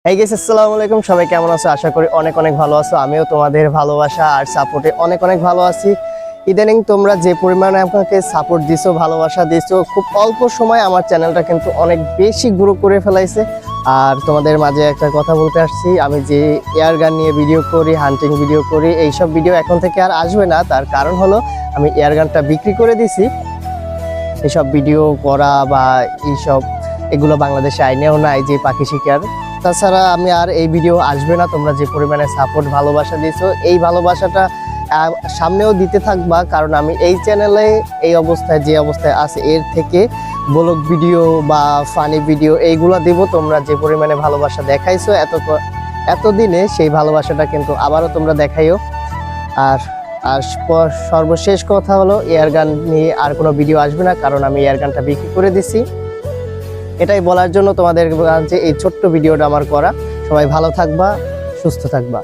এই গাইস, আসসালামু আলাইকুম। সবাই কেমন আছো? আশা করি অনেক অনেক ভালো আছো। আমিও তোমাদের ভালোবাসা আর সাপোর্টে অনেক অনেক ভালো আছি। ইদানিং তোমরা যে পরিমাণে আমাকে সাপোর্ট দিছো, ভালোবাসা দিছো, খুব অল্প সময় আমার চ্যানেলটা কিন্তু অনেক বেশি গ্রো করে ফেলাইছে। আর তোমাদের মাঝে একটা কথা বলতে আসছি, আমি যে এয়ার গান নিয়ে ভিডিও করি, হান্টিং ভিডিও করি, এইসব ভিডিও এখন থেকে আর আসবে না। তার কারণ হলো আমি এয়ার গানটা বিক্রি করে দিছি। এসব ভিডিও করা বা এইসব এগুলো বাংলাদেশে আইনেও নাই যে পাখি শিকার। তাছাড়া আমি আর এই ভিডিও আসবে না। তোমরা যে পরিমাণে সাপোর্ট ভালোবাসা দিয়েছো, এই ভালোবাসাটা সামনেও দিতে থাকবা, কারণ আমি এই চ্যানেলে এই অবস্থায় যে অবস্থায় আছে এর থেকে ব্লগ ভিডিও বা ফানি ভিডিও এইগুলো দেব। তোমরা যে পরিমাণে ভালোবাসা দেখাইছো এতদিনে, সেই ভালোবাসাটা কিন্তু আবারও তোমরা দেখাইও। আর আর সর্বশেষ কথা হলো, এয়ার গান নিয়ে আর কোনো ভিডিও আসবে না, কারণ আমি এয়ার গানটা বিক্রি করে দিছি। এটাই বলার জন্য তোমাদের কাছে এই ছোট্ট ভিডিওটা আমার করা। সবাই ভালো থাকবা, সুস্থ থাকবা।